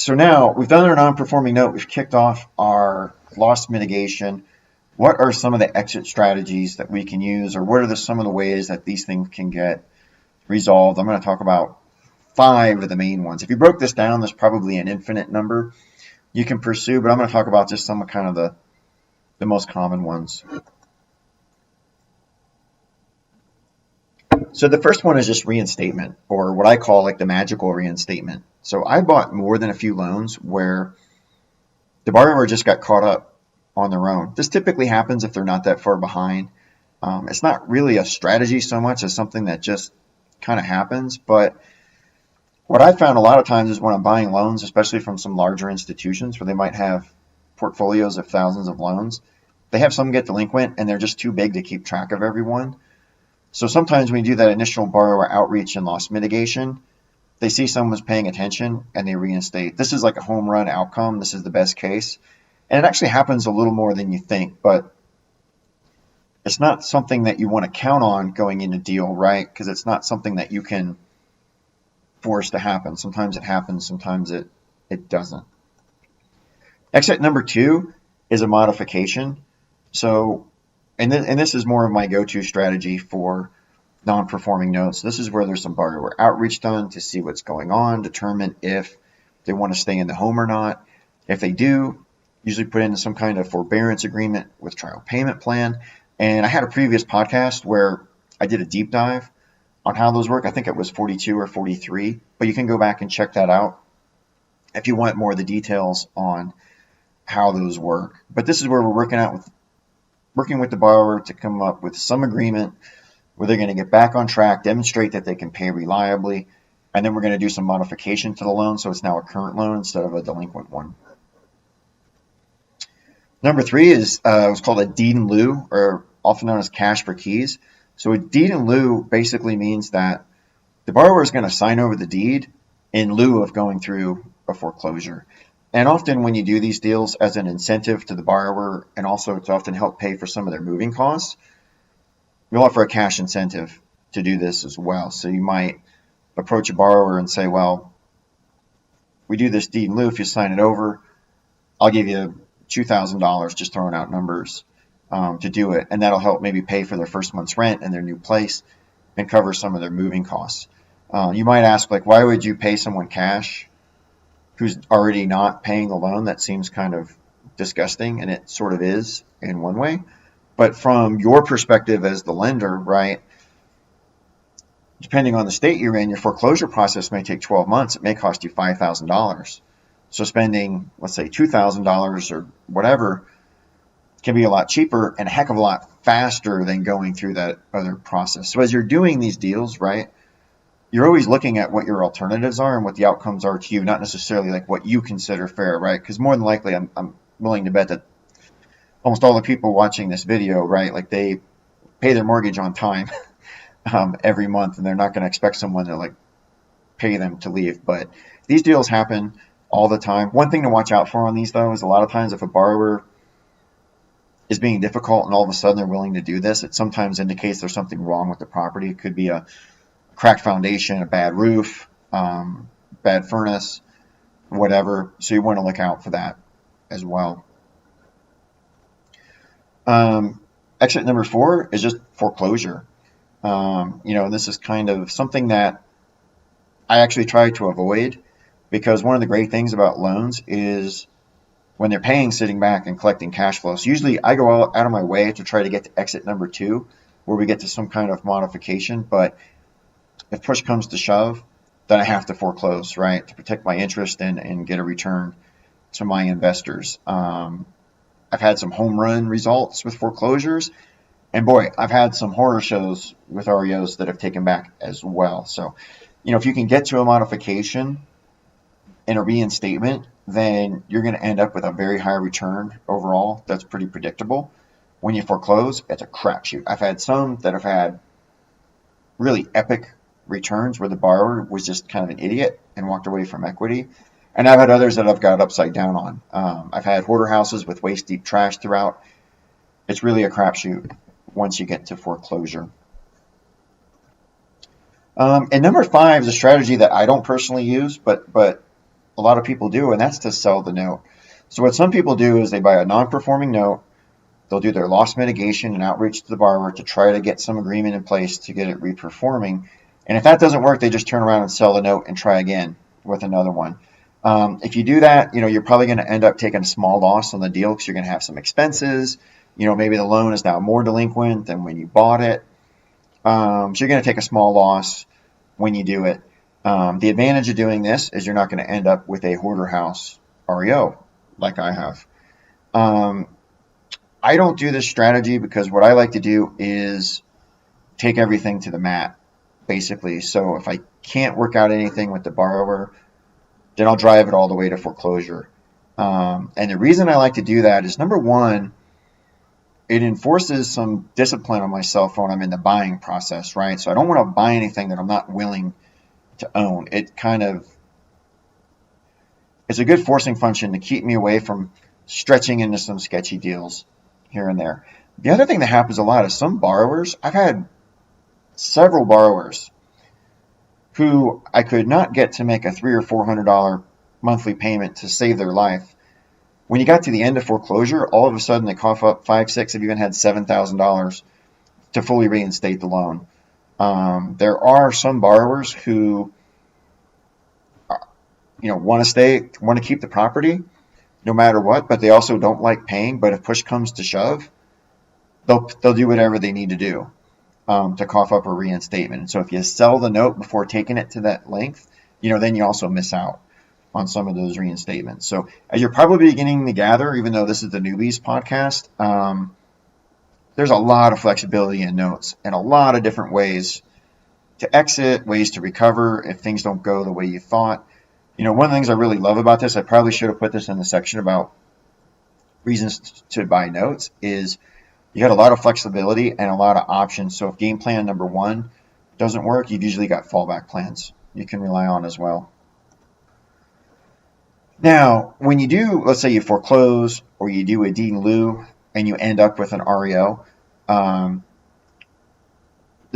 So now we've done our non-performing note. We've kicked off our loss mitigation. What are some of the exit strategies that we can use, or what are some of the ways that these things can get resolved? I'm going to talk about 5 of the main ones. If you broke this down, there's probably an infinite number you can pursue, but I'm going to talk about just some of kind of the most common ones. So the first one is just reinstatement, or what I call like the magical reinstatement. So I bought more than a few loans where the borrower just got caught up on their own. This typically happens if they're not that far behind. It's not really a strategy so much as something that just kind of happens. But what I found a lot of times is when I'm buying loans, especially from some larger institutions where they might have portfolios of thousands of loans, they have some get delinquent and they're just too big to keep track of everyone. So sometimes when you do that initial borrower outreach and loss mitigation, they see someone's paying attention and they reinstate. This is like a home run outcome. This is the best case. And it actually happens a little more than you think, but it's not something that you want to count on going in a deal, right? Because it's not something that you can force to happen. Sometimes it happens, sometimes it doesn't. Exit number 2 is a modification. So, and this is more of my go-to strategy for non-performing notes. This is where there's some borrower outreach done to see what's going on, determine if they want to stay in the home or not. If they do, usually put in some kind of forbearance agreement with trial payment plan. And I had a previous podcast where I did a deep dive on how those work. I think it was 42 or 43, but you can go back and check that out if you want more of the details on how those work. But this is where we're working with the borrower to come up with some agreement where they're going to get back on track, demonstrate that they can pay reliably, and then we're going to do some modification to the loan so it's now a current loan instead of a delinquent one. Number 3 is what's called a deed in lieu, or often known as cash for keys. So a deed in lieu basically means that the borrower is going to sign over the deed in lieu of going through a foreclosure. And often when you do these deals as an incentive to the borrower, and also to often help pay for some of their moving costs, we'll offer a cash incentive to do this as well. So you might approach a borrower and say, well, we do this deed in lieu. If you sign it over, I'll give you $2,000, just throwing out numbers, to do it. And that'll help maybe pay for their first month's rent in their new place and cover some of their moving costs. You might ask, like, why would you pay someone cash who's already not paying the loan? That seems kind of disgusting, and it sort of is in one way. But from your perspective as the lender, right, depending on the state you're in, your foreclosure process may take 12 months. It may cost you $5,000. So spending, let's say, $2,000 or whatever can be a lot cheaper and a heck of a lot faster than going through that other process. So as you're doing these deals, right, you're always looking at what your alternatives are and what the outcomes are to you, not necessarily like what you consider fair, right? Because more than likely, I'm willing to bet that almost all the people watching this video, right, like they pay their mortgage on time every month, and they're not going to expect someone to like pay them to leave. But these deals happen all the time. One thing to watch out for on these, though, is a lot of times if a borrower is being difficult and all of a sudden they're willing to do this, it sometimes indicates there's something wrong with the property. It could be a cracked foundation, a bad roof, bad furnace, whatever. So you want to look out for that as well. Exit number 4 is just foreclosure. This is kind of something that I actually try to avoid, because one of the great things about loans is when they're paying, sitting back and collecting cash flow. So usually I go out of my way to try to get to exit number 2, where we get to some kind of modification. But if push comes to shove, then I have to foreclose, right, to protect my interest and get a return to my investors. I've had some home run results with foreclosures, and boy, I've had some horror shows with REOs that have taken back as well. So, if you can get to a modification and a reinstatement, then you're going to end up with a very high return overall. That's pretty predictable. When you foreclose, it's a crapshoot. I've had some that have had really epic returns where the borrower was just kind of an idiot and walked away from equity. And I've had others that I've got upside down on. I've had hoarder houses with waist-deep trash throughout. It's really a crapshoot once you get to foreclosure. And number 5 is a strategy that I don't personally use, but a lot of people do, and that's to sell the note. So what some people do is they buy a non-performing note. They'll do their loss mitigation and outreach to the borrower to try to get some agreement in place to get it reperforming. And if that doesn't work, they just turn around and sell the note and try again with another one. If you do that, you're probably going to end up taking a small loss on the deal because you're going to have some expenses. Maybe the loan is now more delinquent than when you bought it. So you're going to take a small loss when you do it. The advantage of doing this is you're not going to end up with a hoarder house REO like I have. I don't do this strategy because what I like to do is take everything to the mat, basically. So if I can't work out anything with the borrower, then I'll drive it all the way to foreclosure. And the reason I like to do that is, number one, it enforces some discipline on myself when I'm in the buying process, right? So I don't want to buy anything that I'm not willing to own. It's a good forcing function to keep me away from stretching into some sketchy deals here and there. The other thing that happens a lot is some borrowers, I've had several borrowers who I could not get to make a $300 or $400 monthly payment to save their life. When you got to the end of foreclosure, all of a sudden they cough up $5,000, $6,000, have even had $7,000 to fully reinstate the loan. There are some borrowers who, want to keep the property no matter what, but they also don't like paying. But if push comes to shove, they'll do whatever they need to do to cough up a reinstatement. And so if you sell the note before taking it to that length, then you also miss out on some of those reinstatements. So as you're probably beginning to gather, even though this is the Newbies podcast, there's a lot of flexibility in notes and a lot of different ways to exit, ways to recover if things don't go the way you thought. One of the things I really love about this, I probably should have put this in the section about reasons to buy notes, is you got a lot of flexibility and a lot of options. So if game plan number one doesn't work, you've usually got fallback plans you can rely on as well. Now, when you do, let's say you foreclose or you do a deed in lieu and you end up with an REO, there's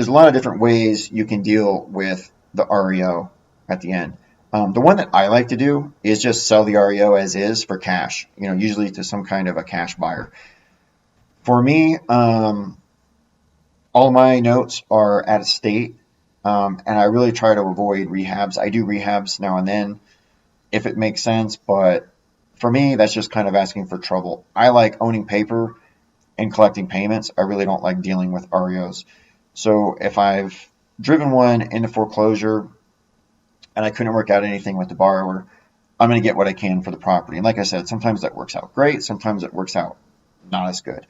a lot of different ways you can deal with the REO at the end. The one that I like to do is just sell the REO as is for cash, usually to some kind of a cash buyer. For me, all my notes are at a state, and I really try to avoid rehabs. I do rehabs now and then if it makes sense, but for me, that's just kind of asking for trouble. I like owning paper and collecting payments. I really don't like dealing with REOs. So if I've driven one into foreclosure and I couldn't work out anything with the borrower, I'm going to get what I can for the property. And like I said, sometimes that works out great. Sometimes it works out not as good.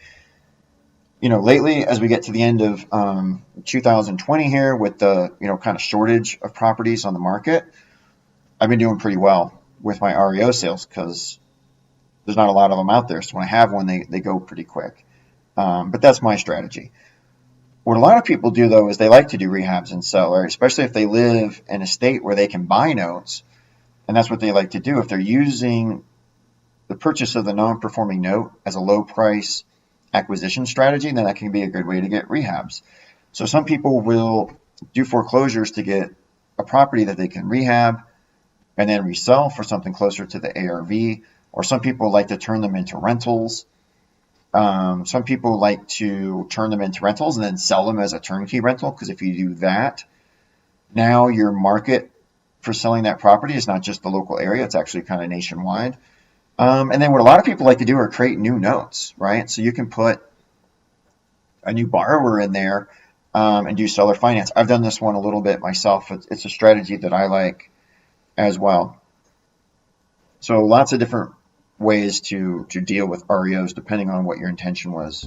Lately, as we get to the end of 2020 here with the, kind of shortage of properties on the market, I've been doing pretty well with my REO sales because there's not a lot of them out there. So when I have one, they go pretty quick. But that's my strategy. What a lot of people do, though, is they like to do rehabs and sell, right? Especially if they live in a state where they can buy notes. And that's what they like to do. If they're using the purchase of the non-performing note as a low price acquisition strategy, then that can be a good way to get rehabs. So some people will do foreclosures to get a property that they can rehab and then resell for something closer to the ARV. Or some people like to turn them into rentals. Some people like to turn them into rentals and then sell them as a turnkey rental, because if you do that, now your market for selling that property is not just the local area, it's actually kind of nationwide. And then what a lot of people like to do are create new notes, right? So you can put a new borrower in there and do seller finance. I've done this one a little bit myself. It's a strategy that I like as well. So lots of different ways to deal with REOs depending on what your intention was.